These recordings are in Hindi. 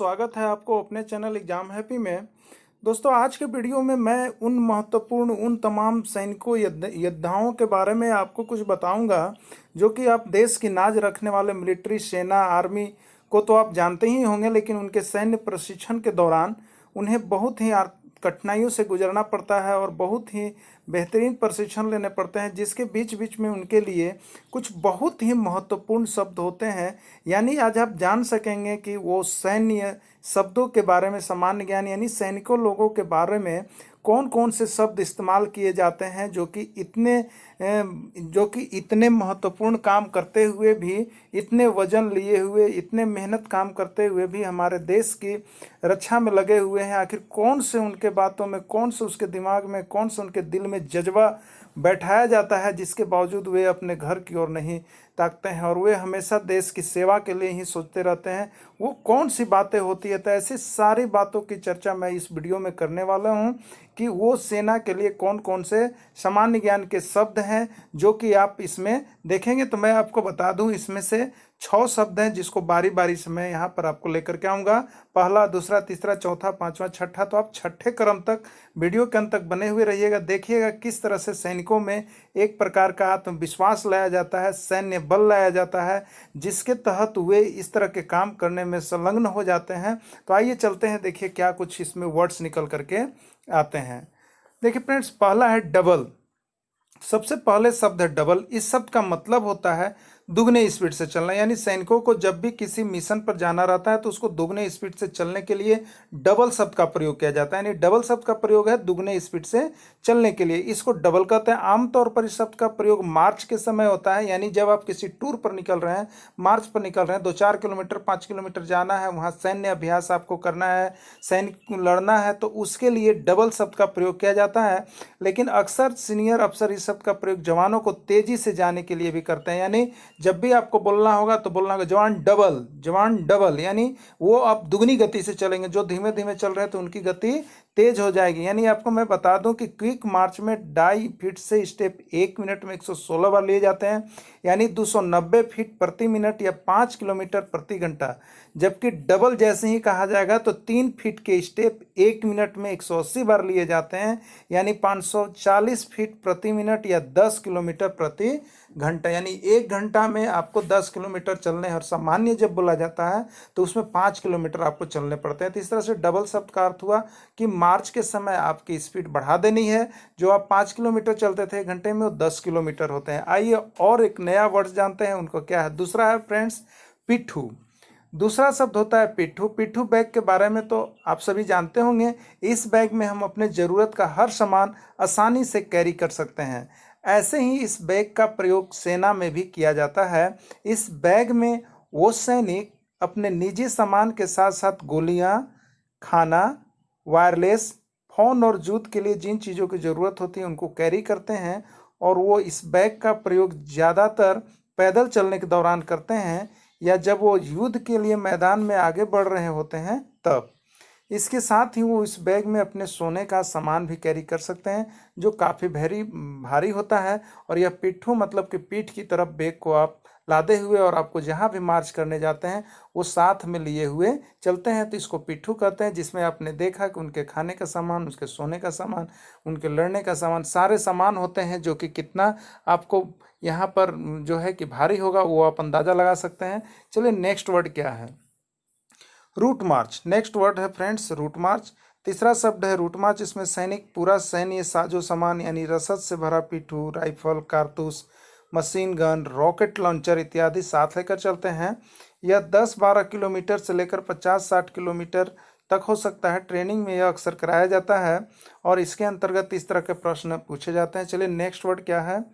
स्वागत है आपको अपने चैनल एग्जाम हैप्पी में। दोस्तों, आज के वीडियो में मैं उन महत्वपूर्ण उन तमाम सैनिकों योद्धाओं के बारे में आपको कुछ बताऊंगा जो कि आप देश की नाज रखने वाले मिलिट्री, सेना, आर्मी को तो आप जानते ही होंगे, लेकिन उनके सैन्य प्रशिक्षण के दौरान उन्हें बहुत ही कठिनाइयों से गुजरना पड़ता है और बहुत ही बेहतरीन प्रशिक्षण लेने पड़ते हैं, जिसके बीच बीच में उनके लिए कुछ बहुत ही महत्वपूर्ण शब्द होते हैं। यानी आज आप जान सकेंगे कि वो सैन्य शब्दों के बारे में सामान्य ज्ञान, यानी सैनिकों लोगों के बारे में कौन कौन से शब्द इस्तेमाल किए जाते हैं जो कि इतने महत्वपूर्ण काम करते हुए भी, इतने वजन लिए हुए, इतने मेहनत काम करते हुए भी हमारे देश की रक्षा में लगे हुए हैं। आखिर कौन से उनके बातों में, कौन से उसके दिमाग में, कौन से उनके दिल में जज्बा बैठाया जाता है, जिसके बावजूद वे अपने घर की ओर नहीं ताकते हैं और वे हमेशा देश की सेवा के लिए ही सोचते रहते हैं। वो कौन सी बातें होती है? तो ऐसी सारी बातों की चर्चा मैं इस वीडियो में करने वाला हूं कि वो सेना के लिए कौन कौन से सामान्य ज्ञान के शब्द हैं जो कि आप इसमें देखेंगे। तो मैं आपको बता दूं, इसमें से 6 शब्द हैं जिसको बारी बारी से मैं यहाँ पर आपको लेकर के आऊँगा। पहला, दूसरा, तीसरा, चौथा, पांचवा, छठा। तो आप छठे क्रम तक वीडियो के अंत तक बने हुए रहिएगा। देखिएगा किस तरह से सैनिकों में एक प्रकार का आत्मविश्वास लाया जाता है, सैन्य बल लाया जाता है, जिसके तहत वे इस तरह के काम करने में संलग्न हो जाते हैं। तो आइए चलते हैं, देखिए क्या कुछ इसमें वर्ड्स निकल करके आते हैं। देखिए फ्रेंड्स, पहला है डबल। सबसे पहले शब्द है डबल। इस शब्द का मतलब होता है दुगने स्पीड से चलना। यानी सैनिकों को जब भी किसी मिशन पर जाना रहता है तो उसको दुगने स्पीड से चलने के लिए डबल शब्द का प्रयोग किया जाता है। यानी डबल शब्द का प्रयोग है दुगने स्पीड से चलने के लिए, इसको डबल कहते हैं। आमतौर पर इस शब्द का प्रयोग मार्च के समय होता है। यानी जब आप किसी टूर पर निकल रहे हैं, मार्च पर निकल रहे हैं, 2-4 किलोमीटर, 5 किलोमीटर जाना है, वहाँ सैन्य अभ्यास आपको करना है, सैनिक लड़ना है, तो उसके लिए डबल शब्द का प्रयोग किया जाता है। लेकिन अक्सर सीनियर अफसर इस शब्द का प्रयोग जवानों को तेजी से जाने के लिए भी करते हैं। यानी जब भी आपको बोलना होगा तो बोलना होगा जवान डबल, जवान डबल। यानी वो आप दुगनी गति से चलेंगे। जो धीमे धीमे चल रहे हैं तो उनकी गति तेज हो जाएगी। यानी आपको मैं बता दूं कि क्विक मार्च में 2.5 फीट से स्टेप 1 मिनट में 116 बार लिए जाते हैं, यानी 290 फीट प्रति मिनट या 5 किलोमीटर प्रति घंटा। जबकि डबल जैसे ही कहा जाएगा तो 3 फीट के स्टेप 1 मिनट में 180 बार लिए जाते हैं, यानी 540 फीट प्रति मिनट या 10 किलोमीटर प्रति घंटा। यानी 1 घंटा में आपको 10 किलोमीटर चलने, और सामान्य जब बोला जाता है तो उसमें 5 किलोमीटर आपको चलने पड़ते हैं। तो इस तरह से डबल शब्द का अर्थ हुआ कि मार्च के समय आपकी स्पीड बढ़ा देनी है। जो आप 5 किलोमीटर चलते थे 1 घंटे में, वो 10 किलोमीटर होते हैं। आइए और एक नया वर्ड जानते हैं, उनको क्या है। दूसरा है फ्रेंड्स पिट्ठू। दूसरा शब्द होता है पिट्ठू। पिट्ठू बैग के बारे में तो आप सभी जानते होंगे। इस बैग में हम अपने ज़रूरत का हर सामान आसानी से कैरी कर सकते हैं। ऐसे ही इस बैग का प्रयोग सेना में भी किया जाता है। इस बैग में वो सैनिक अपने निजी सामान के साथ साथ गोलियां, खाना, वायरलेस, फ़ोन और जूत के लिए जिन चीज़ों की ज़रूरत होती है उनको कैरी करते हैं। और वो इस बैग का प्रयोग ज़्यादातर पैदल चलने के दौरान करते हैं या जब वो युद्ध के लिए मैदान में आगे बढ़ रहे होते हैं तब। इसके साथ ही वो इस बैग में अपने सोने का सामान भी कैरी कर सकते हैं, जो काफ़ी भारी होता है। और यह पिट्ठू मतलब कि पीठ की तरफ बैग को आप लादे हुए और आपको जहाँ भी मार्च करने जाते हैं वो साथ में लिए हुए चलते हैं, तो इसको पिट्ठू कहते हैं। जिसमें आपने देखा कि उनके खाने का सामान, उसके सोने का सामान, उनके लड़ने का सामान, सारे सामान होते हैं, जो कि कितना आपको यहाँ पर जो है कि भारी होगा वो आप अंदाज़ा लगा सकते हैं। चलिए नेक्स्ट वर्ड क्या है। Route march. नेक्स्ट वर्ड है फ्रेंड्स रूट मार्च। तीसरा शब्द है रूट मार्च। इसमें सैनिक पूरा सैन्य साजो सामान यानी रसद से भरा पिट्ठू, राइफल, कारतूस, मशीन गन, रॉकेट लॉन्चर इत्यादि साथ लेकर चलते हैं। यह 10-12 किलोमीटर से लेकर 50-60 किलोमीटर तक हो सकता है। ट्रेनिंग में यह अक्सर कराया जाता है और इसके अंतर्गत इस तरह के प्रश्न पूछे जाते हैं। चलिए नेक्स्ट वर्ड क्या है।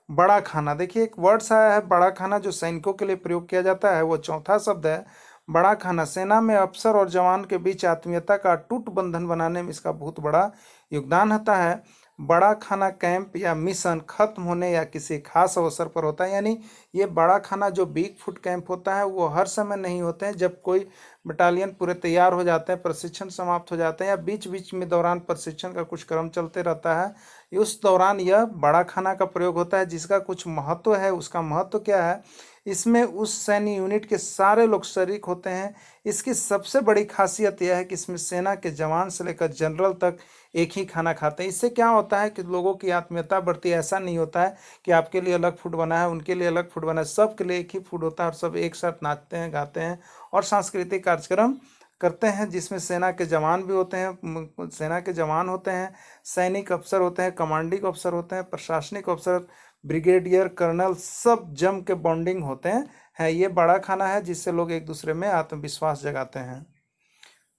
बड़ा खाना। देखिए एक वर्ड्स आया है बड़ा खाना, जो सैनिकों के लिए प्रयोग किया जाता है। वो चौथा शब्द है बड़ा खाना। सेना में अफसर और जवान के बीच आत्मीयता का अटूट बंधन बनाने में इसका बहुत बड़ा योगदान होता है। बड़ा खाना कैंप या मिशन खत्म होने या किसी खास अवसर पर होता है। यानी ये बड़ा खाना जो बिग फुट कैंप होता है वो हर समय नहीं होते हैं। जब कोई बटालियन पूरे तैयार हो जाते हैं, प्रशिक्षण समाप्त हो जाते हैं, या बीच बीच में दौरान प्रशिक्षण का कुछ क्रम चलते रहता है, उस दौरान यह बड़ा खाना का प्रयोग होता है, जिसका कुछ महत्व है। उसका महत्व क्या है? इसमें उस सैन्य यूनिट के सारे लोग शरीक होते हैं। इसकी सबसे बड़ी खासियत यह है कि इसमें सेना के जवान से लेकर जनरल तक एक ही खाना खाते हैं। इससे क्या होता है कि लोगों की आत्मीयता बढ़ती है। ऐसा नहीं होता है कि आपके लिए अलग फूड बना है, उनके लिए अलग फूड बना है, सबके लिए एक ही फूड होता है और सब एक साथ नाचते हैं, गाते हैं और सांस्कृतिक कार्यक्रम करते हैं, जिसमें सेना के जवान भी होते हैं। सेना के जवान होते हैं, सैनिक अफसर होते हैं, कमांडिंग अफसर होते हैं, प्रशासनिक अफसर, ब्रिगेडियर, कर्नल, सब जम के बॉन्डिंग होते हैं। ये बड़ा खाना है जिससे लोग एक दूसरे में आत्मविश्वास जगाते हैं।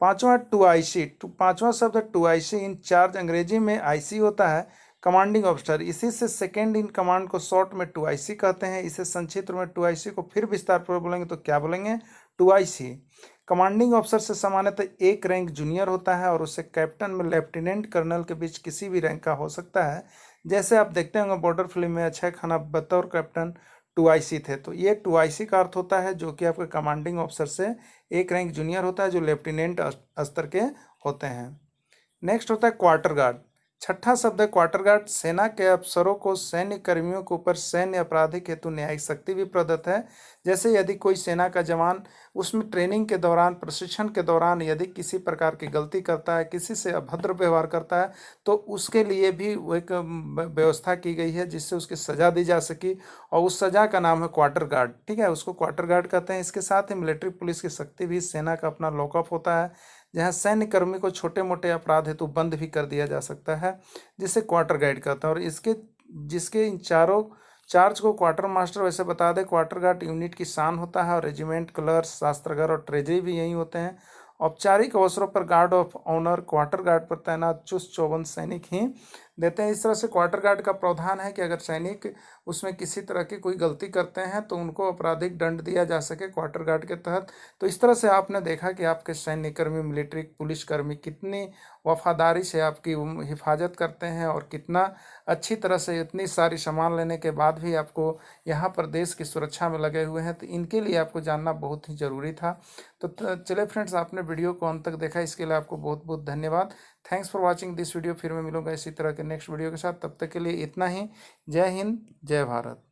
पांचवा टू आईसी, पांचवा शब्द है टू आईसी। इन चार्ज, अंग्रेजी में आईसी होता है कमांडिंग ऑफिसर। इसी से सेकेंड इन कमांड को शॉर्ट में टू आईसी कहते हैं। इसे संक्षिप्त में टू आईसी को फिर विस्तार पूर्वक बोलेंगे तो क्या बोलेंगे? To IC. कमांडिंग ऑफिसर से सामान्यतः एक रैंक जूनियर होता है और उससे कैप्टन में लेफ्टिनेंट कर्नल के बीच किसी भी रैंक का हो सकता है। जैसे आप देखते होंगे बॉर्डर फिल्म में अक्षय खन्ना बतौर कैप्टन टू आईसी थे। तो ये टू आईसी का अर्थ होता है जो कि आपके कमांडिंग ऑफिसर से एक रैंक जूनियर होता है, जो लेफ्टिनेंट स्तर के होते हैं। नेक्स्ट होता है क्वार्टर गार्ड। छठा शब्द है क्वार्टर गार्ड। सेना के अफसरों को सैन्य कर्मियों के ऊपर सैन्य आपराधिक हेतु न्यायिक शक्ति भी प्रदत्त है। जैसे यदि कोई सेना का जवान उसमें ट्रेनिंग के दौरान, प्रशिक्षण के दौरान यदि किसी प्रकार की गलती करता है, किसी से अभद्र व्यवहार करता है, तो उसके लिए भी वो एक व्यवस्था की गई है जिससे उसकी सजा दी जा सकी, और उस सजा का नाम है क्वार्टर गार्ड। ठीक है, उसको क्वार्टर गार्ड कहते हैं। इसके साथ ही मिलिट्री पुलिस की शक्ति भी, सेना का अपना लॉकअप होता है जहां सैन्य कर्मी को छोटे मोटे अपराध हेतु बंद भी कर दिया जा सकता है, जिसे क्वार्टर गार्ड कहते हैं। और इसके जिसके इन चारों चार्ज को क्वार्टर मास्टर, वैसे बता दें क्वार्टर गार्ड यूनिट की शान होता है और रेजिमेंट, कलर्स, शास्त्रघर और ट्रेजरी भी यही होते हैं। औपचारिक अवसरों पर guard of honour quarter guard पर तैनात चुस्त चौबंद सैनिक ही देते हैं। इस तरह से क्वार्टर गार्ड का प्रावधान है कि अगर सैनिक उसमें किसी तरह की कोई गलती करते हैं तो उनको आपराधिक दंड दिया जा सके क्वार्टर गार्ड के तहत। तो इस तरह से आपने देखा कि आपके सैन्यकर्मी, मिलिट्री पुलिसकर्मी कितनी वफादारी से आपकी हिफाजत करते हैं और कितना अच्छी तरह से इतनी सारी सामान लेने के बाद भी आपको यहाँ पर देश की सुरक्षा में लगे हुए हैं। तो इनके लिए आपको जानना बहुत ही ज़रूरी था। तो चले फ्रेंड्स, आपने वीडियो को अंत तक देखा, इसके लिए आपको बहुत बहुत धन्यवाद। Thanks for watching this video. फिर मैं मिलूंगा इसी तरह के नेक्स्ट वीडियो के साथ। तब तक के लिए इतना ही। जय हिंद, जय भारत।